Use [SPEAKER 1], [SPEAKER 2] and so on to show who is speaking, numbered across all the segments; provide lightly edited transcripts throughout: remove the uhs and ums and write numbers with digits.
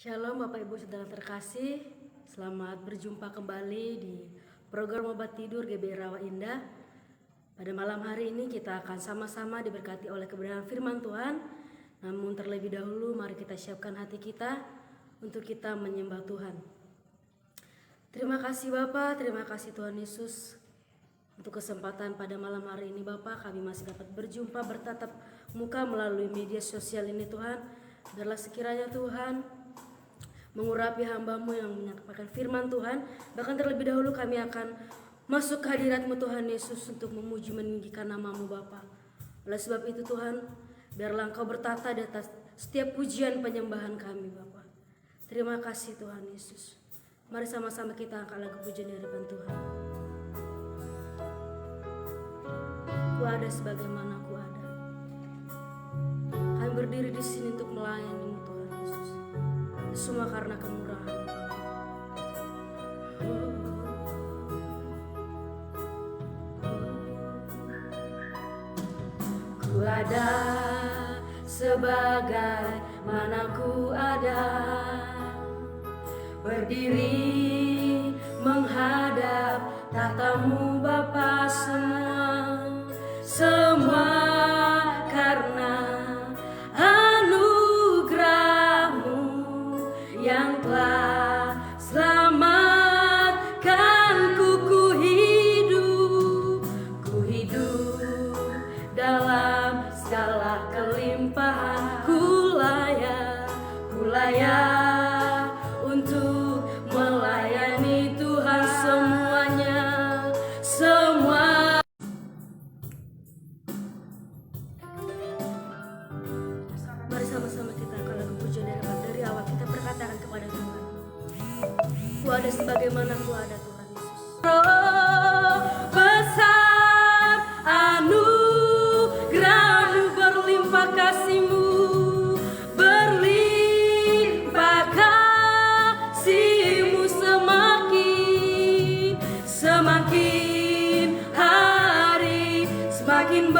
[SPEAKER 1] Shalom Bapak Ibu Saudara terkasih, selamat berjumpa kembali di program Obat Tidur GBI Rawa Indah. Pada malam hari ini kita akan sama-sama diberkati oleh kebenaran firman Tuhan. Namun terlebih dahulu mari kita siapkan hati kita untuk kita menyembah Tuhan. Terima kasih Bapak, terima kasih Tuhan Yesus untuk kesempatan pada malam hari ini Bapak. Kami masih dapat berjumpa bertatap muka melalui media sosial ini Tuhan. Biarlah sekiranya Tuhan mengurapi hamba-Mu yang menyampaikan firman Tuhan. Bahkan terlebih dahulu kami akan masuk ke hadirat-Mu Tuhan Yesus untuk memuji meninggikan nama-Mu Bapa. Oleh sebab itu Tuhan, biarlah Engkau bertata di atas setiap pujian penyembahan kami Bapa. Terima kasih Tuhan Yesus. Mari sama-sama kita angkat lagu pujian di hadapan Tuhan. Ku ada sebagaimana ku ada. Kami berdiri di sini untuk melayani-Mu Tuhan Yesus. Semua karena kemurahan. Ku ada sebagai mana ku ada, berdiri menghadap tatamu Bapa semua karena yang telah selamatkanku. Ku hidup dalam segala kelimpahan. Ku layak untuk melayani Tuhan semuanya, semua. Mari sama-sama kita akan lagu pujian dari awal kita berkatakan kepada Tuhan. Ku ada sebagaimana ku ada Tuhan Yesus. Roh besar anugerah-Mu, berlimpah kasih-Mu, berlimpah kasih-Mu semakin hari semakin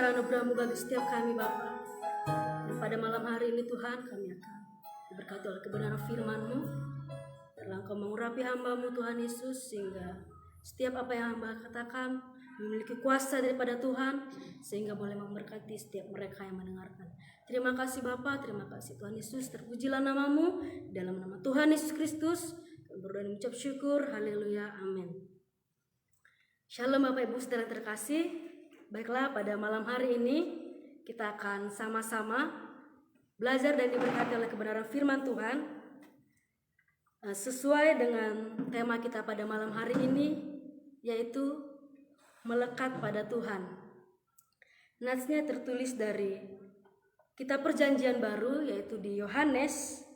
[SPEAKER 1] anugerah-Mu bagi setiap kami Bapa. Dan pada malam hari ini Tuhan, kami akan diberkati oleh kebenaran firman-Mu. Telah Engkau mengurapi hamba-Mu Tuhan Yesus, sehingga Setiap apa yang hamba katakan memiliki kuasa daripada Tuhan, sehingga boleh memberkati setiap mereka yang mendengarkan. Terima kasih Bapa, terima kasih Tuhan Yesus. Terpujilah namamu, dalam nama Tuhan Yesus Kristus kami berdoa dan mengucap syukur. Haleluya, amin. Shalom Bapak Ibu saudara terkasih. Baiklah, pada malam hari ini kita akan sama-sama belajar dan diberkati oleh kebenaran firman Tuhan. Sesuai dengan tema kita pada malam hari ini, yaitu melekat pada Tuhan. Natsnya tertulis dari kitab Perjanjian Baru, yaitu di Yohanes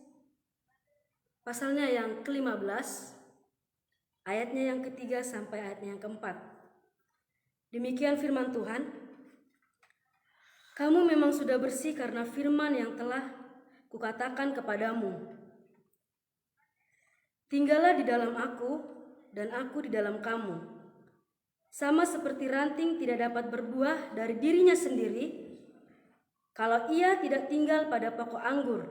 [SPEAKER 1] pasalnya yang ke-15, ayatnya yang ke-3 sampai ayatnya yang ke-4. Demikian firman Tuhan. Kamu memang sudah bersih karena firman yang telah kukatakan kepadamu. Tinggallah di dalam aku dan aku di dalam kamu. Sama seperti ranting tidak dapat berbuah dari dirinya sendiri kalau ia tidak tinggal pada pokok anggur.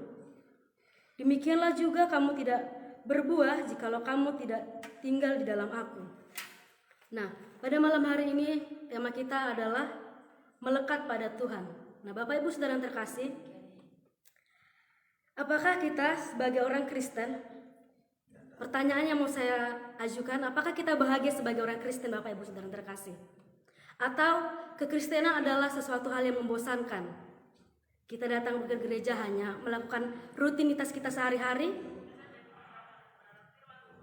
[SPEAKER 1] Demikianlah juga kamu tidak berbuah jikalau kamu tidak tinggal di dalam aku. Nah, pada malam hari ini tema kita adalah melekat pada Tuhan. Nah, Bapak Ibu saudara yang terkasih, apakah kita sebagai orang Kristen, pertanyaan yang mau saya ajukan, apakah kita bahagia sebagai orang Kristen Bapak Ibu saudara yang terkasih? Atau kekristenan adalah sesuatu hal yang membosankan? Kita datang ke gereja hanya melakukan rutinitas kita sehari-hari?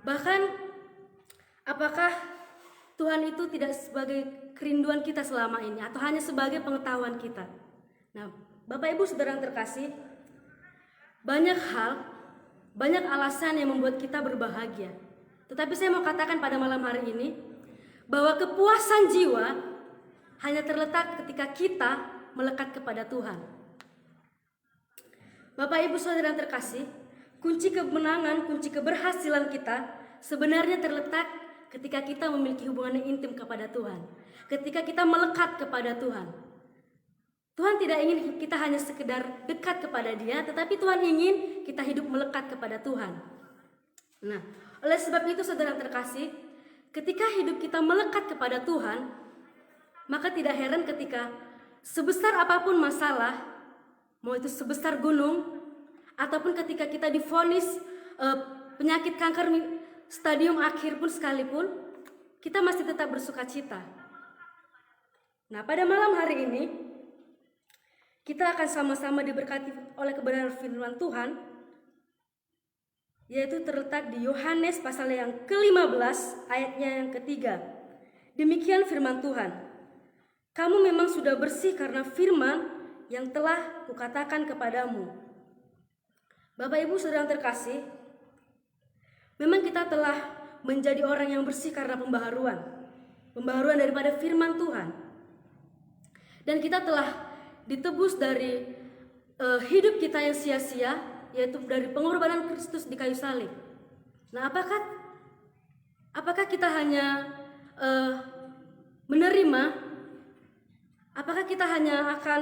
[SPEAKER 1] Bahkan, apakah Tuhan itu tidak sebagai kerinduan kita selama ini, atau hanya sebagai pengetahuan kita? Nah, Bapak Ibu saudara yang terkasih, banyak hal, banyak alasan yang membuat kita berbahagia. Tetapi saya mau katakan pada malam hari ini, bahwa kepuasan jiwa hanya terletak ketika kita melekat kepada Tuhan. Bapak Ibu saudara yang terkasih, kunci kemenangan, kunci keberhasilan kita sebenarnya terletak ketika kita memiliki hubungan yang intim kepada Tuhan. Ketika kita melekat kepada Tuhan. Tuhan tidak ingin kita hanya sekedar dekat kepada Dia, tetapi Tuhan ingin kita hidup melekat kepada Tuhan. Nah, oleh sebab itu saudara yang terkasih, ketika hidup kita melekat kepada Tuhan, maka tidak heran ketika sebesar apapun masalah, mau itu sebesar gunung, ataupun ketika kita divonis penyakit kanker stadium akhir pun sekalipun, kita masih tetap bersuka cita. Nah, pada malam hari ini, kita akan sama-sama diberkati oleh kebenaran firman Tuhan, yaitu terletak di Yohanes pasal yang ke-15, ayatnya yang ke-3. Demikian firman Tuhan. Kamu memang sudah bersih karena firman yang telah kukatakan kepadamu. Bapak Ibu saudara yang terkasih, memang kita telah menjadi orang yang bersih karena pembaharuan daripada firman Tuhan. Dan kita telah ditebus dari hidup kita yang sia-sia, yaitu dari pengorbanan Kristus di kayu salib. Nah, apakah kita hanya menerima? Apakah kita hanya akan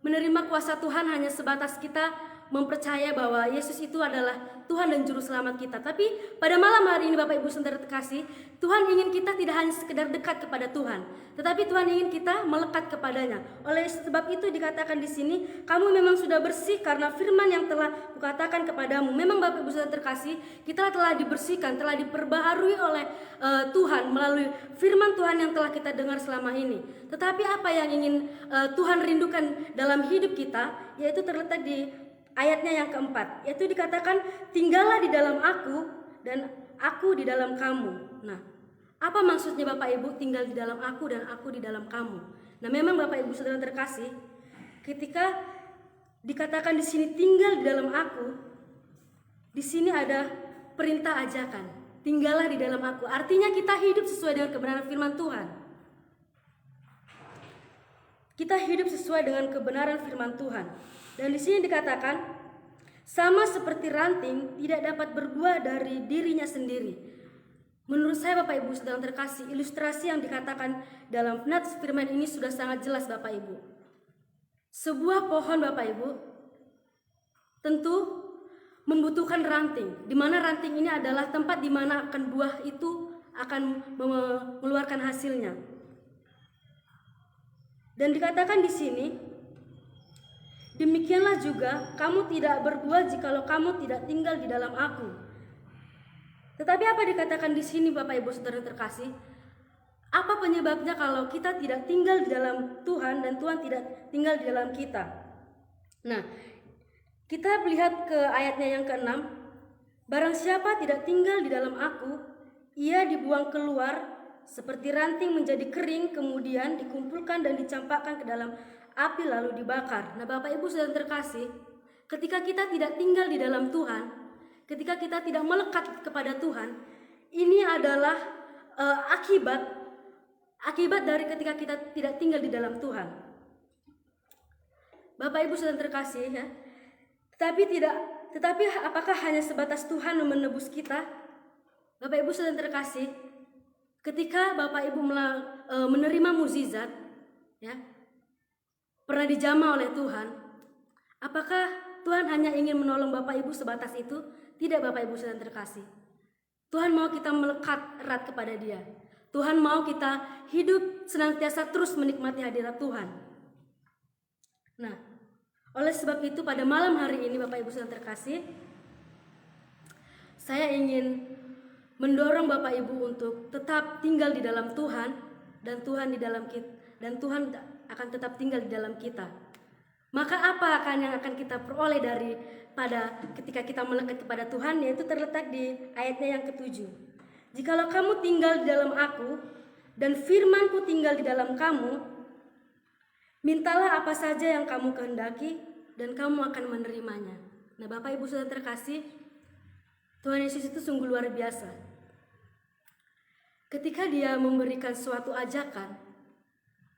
[SPEAKER 1] menerima kuasa Tuhan hanya sebatas kita mempercaya bahwa Yesus itu adalah Tuhan dan Juru Selamat kita? Tapi pada malam hari ini Bapak Ibu saudara terkasih, Tuhan ingin kita tidak hanya sekedar dekat kepada Tuhan, tetapi Tuhan ingin kita melekat kepadanya. Oleh sebab itu dikatakan di sini, kamu memang sudah bersih karena firman yang telah kukatakan kepadamu. Memang Bapak Ibu saudara terkasih, kita telah dibersihkan, telah diperbaharui oleh Tuhan melalui firman Tuhan yang telah kita dengar selama ini. Tetapi apa yang ingin Tuhan rindukan dalam hidup kita, yaitu terletak di ayatnya yang keempat, yaitu dikatakan tinggallah di dalam aku dan aku di dalam kamu. Nah, apa maksudnya Bapak Ibu tinggal di dalam aku dan aku di dalam kamu? Nah, memang Bapak Ibu saudara terkasih, ketika dikatakan di sini tinggal di dalam aku, di sini ada perintah ajakan. Tinggallah di dalam aku. Artinya kita hidup sesuai dengan kebenaran firman Tuhan. Kita hidup sesuai dengan kebenaran firman Tuhan. Dan di sini dikatakan, sama seperti ranting tidak dapat berbuah dari dirinya sendiri. Menurut saya Bapak Ibu saudara terkasih, ilustrasi yang dikatakan dalam nats firman ini sudah sangat jelas Bapak Ibu. Sebuah pohon Bapak Ibu tentu membutuhkan ranting, di mana ranting ini adalah tempat di mana akan buah itu akan mengeluarkan hasilnya. Dan dikatakan di sini, demikianlah juga kamu tidak berbuah jikalau kamu tidak tinggal di dalam aku. Tetapi apa dikatakan di sini Bapak Ibu Saudara terkasih? Apa penyebabnya kalau kita tidak tinggal di dalam Tuhan dan Tuhan tidak tinggal di dalam kita? Nah, kita melihat ke ayatnya yang ke-6. Barang siapa tidak tinggal di dalam aku, ia dibuang keluar seperti ranting menjadi kering, kemudian dikumpulkan dan dicampakkan ke dalam api lalu dibakar. Nah, Bapak Ibu Saudara terkasih, ketika kita tidak tinggal di dalam Tuhan, ketika kita tidak melekat kepada Tuhan, ini adalah akibat dari ketika kita tidak tinggal di dalam Tuhan. Bapak Ibu Saudara terkasih ya. Tetapi apakah hanya sebatas Tuhan menebus kita? Bapak Ibu Saudara terkasih, ketika Bapak Ibu menerima mukjizat, ya, pernah dijamah oleh Tuhan, apakah Tuhan hanya ingin menolong Bapak Ibu sebatas itu? Tidak Bapak Ibu Saudara terkasih. Tuhan mau kita melekat erat kepada Dia. Tuhan mau kita hidup senantiasa terus menikmati hadirat Tuhan. Nah, oleh sebab itu pada malam hari ini Bapak Ibu Saudara terkasih, saya ingin mendorong Bapak Ibu untuk tetap tinggal di dalam Tuhan dan Tuhan di dalam kita, dan Tuhan akan tetap tinggal di dalam kita. Maka apa yang akan kita peroleh daripada ketika kita melekat kepada Tuhan, yaitu terletak di ayatnya yang ke-7. Jikalau kamu tinggal di dalam aku dan firman-Ku tinggal di dalam kamu, mintalah apa saja yang kamu kehendaki dan kamu akan menerimanya. Nah, Bapak Ibu Saudara terkasih, Tuhan Yesus itu sungguh luar biasa. Ketika Dia memberikan suatu ajakan,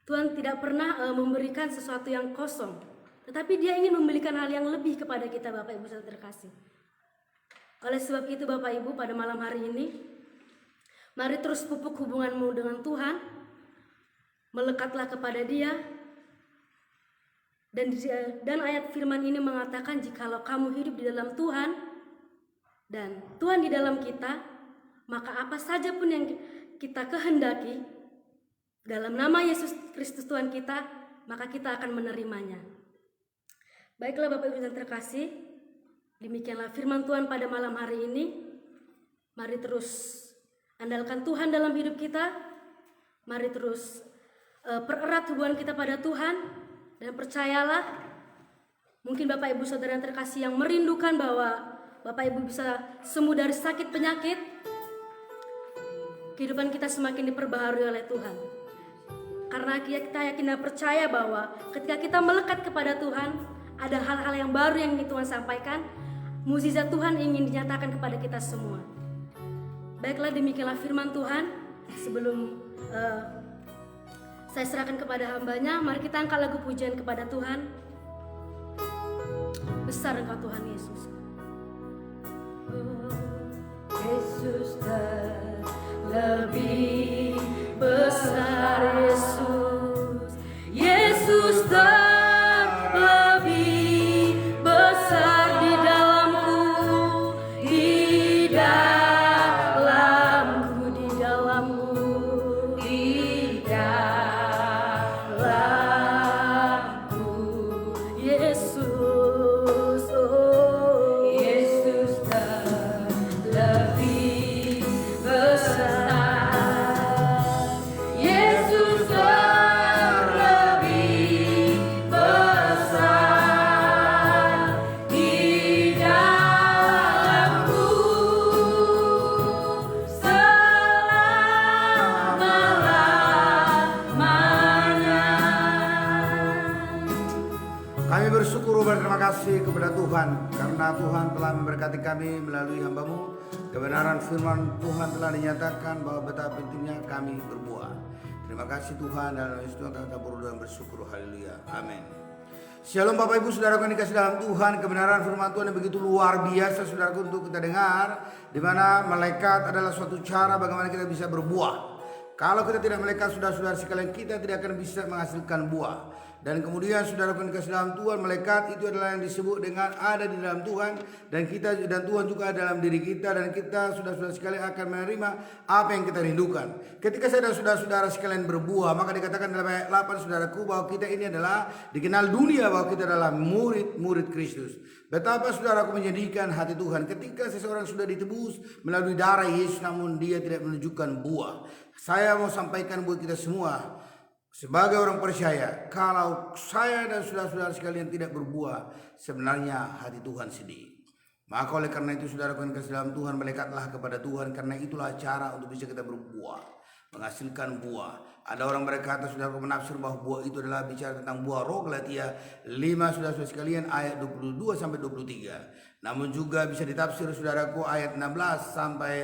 [SPEAKER 1] Tuhan tidak pernah memberikan sesuatu yang kosong, tetapi Dia ingin memberikan hal yang lebih kepada kita Bapak Ibu Saudara terkasih. Oleh sebab itu Bapak Ibu, pada malam hari ini, mari terus pupuk hubunganmu dengan Tuhan, melekatlah kepada Dia, dan ayat firman ini mengatakan jikalau kamu hidup di dalam Tuhan dan Tuhan di dalam kita, maka apa saja pun yang kita kehendaki dalam nama Yesus Kristus Tuhan kita, maka kita akan menerimanya. Baiklah Bapak Ibu yang terkasih, demikianlah firman Tuhan pada malam hari ini. Mari terus andalkan Tuhan dalam hidup kita. Mari terus pererat hubungan kita pada Tuhan. Dan percayalah, mungkin Bapak Ibu Saudara yang terkasih yang merindukan bahwa Bapak Ibu bisa sembuh dari sakit penyakit, kehidupan kita semakin diperbaharui oleh Tuhan. Karena kita yakin dan percaya bahwa ketika kita melekat kepada Tuhan, ada hal-hal yang baru yang Tuhan sampaikan. Mukjizat Tuhan ingin dinyatakan kepada kita semua. Baiklah, demikianlah firman Tuhan. Sebelum saya serahkan kepada hambanya, mari kita angkat lagu pujian kepada Tuhan. Besar Engkau Tuhan Yesus. Yesus lebih besar, Yesus. Yesus lebih besar di dalamku, di dalamku, di dalamku, di dalamku. Yesus, oh Yesus lebih besar. Yesus lebih besar di dalamku selama-lamanya.
[SPEAKER 2] Kami bersyukur berterima kasih kepada Tuhan karena Tuhan telah memberkati kami melalui hamba-Mu. Kebenaran firman Tuhan telah dinyatakan bahwa betapa pentingnya kami berbuah. Terima kasih Tuhan, dalam nama Yesus Tuhan kami berdoa dan bersyukur. Haleluya. Amin. Shalom Bapak Ibu Saudara yang dikasih dalam Tuhan. Kebenaran firman Tuhan yang begitu luar biasa saudaraku untuk kita dengar, di mana melekat adalah suatu cara bagaimana kita bisa berbuah. Kalau kita tidak melekat, saudara-saudara sekalian, kita tidak akan bisa menghasilkan buah. Dan kemudian saudara kasih dalam Tuhan, malaikat itu adalah yang disebut dengan ada di dalam Tuhan, dan kita dan Tuhan juga ada dalam diri kita, dan kita saudara-saudara sekalian akan menerima apa yang kita rindukan. Ketika saya dan saudara-saudara sekalian berbuah, maka dikatakan dalam ayat 8 saudaraku bahwa kita ini adalah dikenal dunia bahwa kita adalah murid-murid Kristus. Betapa saudaraku menyedihkan hati Tuhan ketika seseorang sudah ditebus melalui darah Yesus namun dia tidak menunjukkan buah. Saya mau sampaikan buat kita semua sebagai orang percaya, kalau saya dan saudara-saudara sekalian tidak berbuah, sebenarnya hati Tuhan sedih. Maka oleh karena itu saudaraku yang kasih dalam Tuhan, malaikatlah kepada Tuhan, karena itulah cara untuk bisa kita berbuah, menghasilkan buah. Ada orang berkata, saudara menafsir bahwa buah itu adalah bicara tentang buah roh, Galatia 5 saudara-saudara sekalian ayat 22 sampai 23. Namun juga bisa ditafsir saudaraku ayat 16 sampai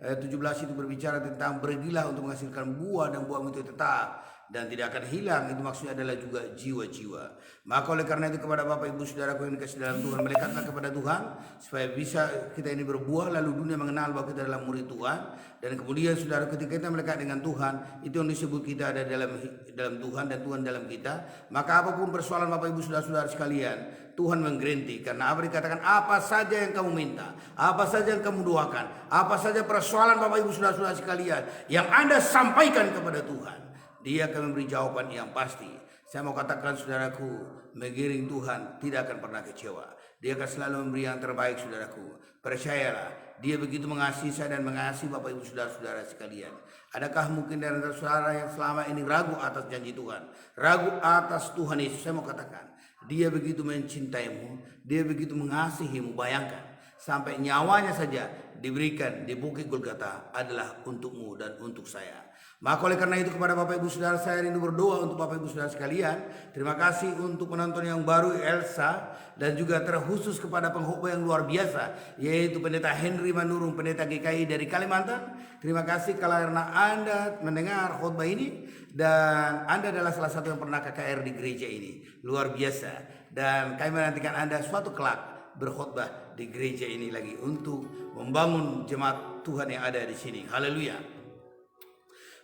[SPEAKER 2] 17 itu berbicara tentang pergilah untuk menghasilkan buah dan buah itu tetap dan tidak akan hilang. Itu maksudnya adalah juga jiwa-jiwa. Maka oleh karena itu kepada Bapak Ibu saudaraku yang dikasih dalam Tuhan, malaikatlah kepada Tuhan supaya bisa kita ini berbuah, lalu dunia mengenal bahwa kita adalah murid Tuhan. Dan kemudian saudara ketika kita melekat dengan Tuhan, itu yang disebut kita ada dalam Tuhan dan Tuhan dalam kita. Maka apapun persoalan Bapak Ibu saudara-saudara sekalian, Tuhan menggeranti. Karena apa dikatakan, apa saja yang kamu minta, apa saja yang kamu doakan, apa saja persoalan Bapak Ibu saudara-saudara sekalian yang Anda sampaikan kepada Tuhan, Dia akan memberi jawaban yang pasti. Saya mau katakan saudaraku, mengiring Tuhan tidak akan pernah kecewa. Dia akan selalu memberi yang terbaik saudaraku. Percayalah, Dia begitu mengasihi saya dan mengasihi Bapak Ibu saudara-saudara sekalian. Adakah mungkin dari antara saudara yang selama ini ragu atas janji Tuhan, ragu atas Tuhan Yesus? Saya mau katakan, Dia begitu mencintaimu, Dia begitu mengasihimu. Bayangkan, sampai nyawanya saja diberikan di Bukit Golgota adalah untukmu dan untuk saya. Maka oleh karena itu kepada Bapak Ibu Saudara, saya rindu berdoa untuk Bapak Ibu Saudara sekalian. Terima kasih untuk penonton yang baru Elsa, dan juga terkhusus kepada pengkhotbah yang luar biasa yaitu Pendeta Henry Manurung, Pendeta GKI dari Kalimantan. Terima kasih karena Anda mendengar khotbah ini dan Anda adalah salah satu yang pernah KKR di gereja ini. Luar biasa. Dan kami menantikan Anda suatu kelak berkhotbah di gereja ini lagi untuk membangun jemaat Tuhan yang ada di sini. Haleluya.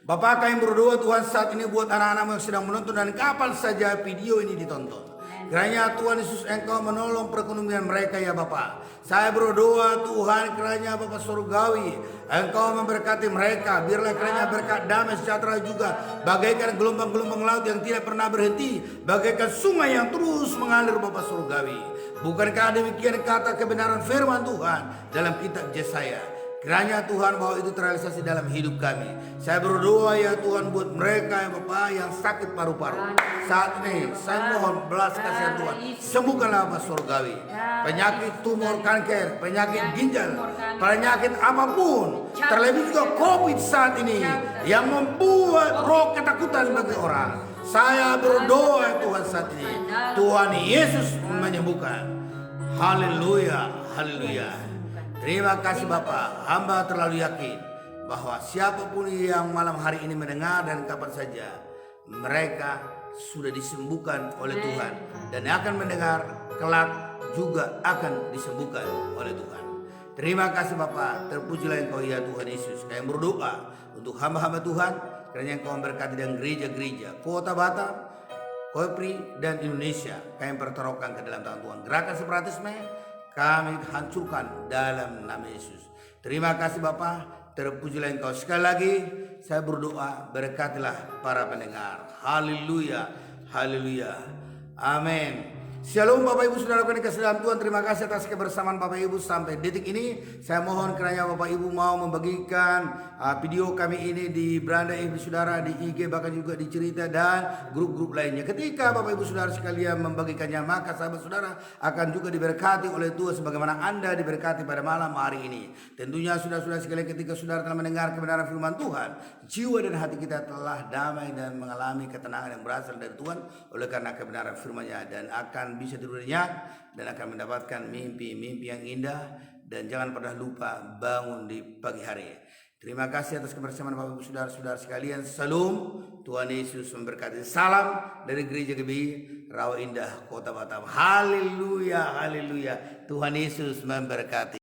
[SPEAKER 2] Bapak, kami berdoa Tuhan saat ini buat anak-anak yang sedang menonton dan kapan saja video ini ditonton. Kiranya Tuhan Yesus Engkau menolong perekonomian mereka ya Bapak. Saya berdoa Tuhan kiranya Bapak Surgawi Engkau memberkati mereka. Biarlah kiranya berkat damai sejahtera juga bagaikan gelombang-gelombang laut yang tidak pernah berhenti, bagaikan sungai yang terus mengalir Bapak Surgawi. Bukankah demikian kata kebenaran firman Tuhan dalam kitab Yesaya? Kiranya Tuhan bahwa itu terrealisasi dalam hidup kami. Saya berdoa ya Tuhan buat mereka yang Bapak yang sakit paru-paru. Saat ini saya mohon belas kasihan Tuhan, sembuhkanlah Bapak Surgawi. Penyakit tumor kanker, penyakit ginjal, penyakit apapun, terlebih juga COVID saat ini yang membuat roh ketakutan bagi orang. Saya berdoa Tuhan saat ini, Tuhan Yesus menyembuhkan. Haleluya, haleluya. Terima kasih Bapak, hamba terlalu yakin bahwa siapapun yang malam hari ini mendengar dan kapan saja, mereka sudah disembuhkan oleh Tuhan dan akan mendengar kelak juga akan disembuhkan oleh Tuhan. Terima kasih Bapak, terpujilah Engkau ya Tuhan Yesus. Kami berdoa untuk hamba-hamba Tuhan, kiranya Engkau memberkati dan gereja-gereja Kota Batam, Kopri dan Indonesia. Kami pertaruhkan ke dalam tangan Tuhan. Gerakan separatisme kami hancurkan dalam nama Yesus. Terima kasih Bapak, terpujilah Engkau. Sekali lagi saya berdoa, berkatilah para pendengar. Haleluya, haleluya, amin. Shalom Bapak Ibu Saudara yang dikasihi dalam Tuhan. Terima kasih atas kebersamaan Bapak Ibu sampai detik ini. Saya mohon kiranya Bapak Ibu mau membagikan video kami ini di beranda Ibu Saudara, di IG, bahkan juga di cerita dan grup-grup lainnya. Ketika Bapak Ibu Saudara sekalian membagikannya, maka sahabat saudara akan juga diberkati oleh Tuhan sebagaimana Anda diberkati pada malam hari ini. Tentunya saudara-saudara sekalian, ketika saudara telah mendengar kebenaran firman Tuhan, jiwa dan hati kita telah damai dan mengalami ketenangan yang berasal dari Tuhan oleh karena kebenaran firman-Nya, dan akan bisa tidur nyenyak dan akan mendapatkan mimpi-mimpi yang indah. Dan jangan pernah lupa bangun di pagi hari. Terima kasih atas kebersamaan Bapak Ibu Saudara-saudara sekalian. Salam, Tuhan Yesus memberkati. Salam dari Gereja GBI Rawa Indah Kota Batam. Haleluya, haleluya. Tuhan Yesus memberkati.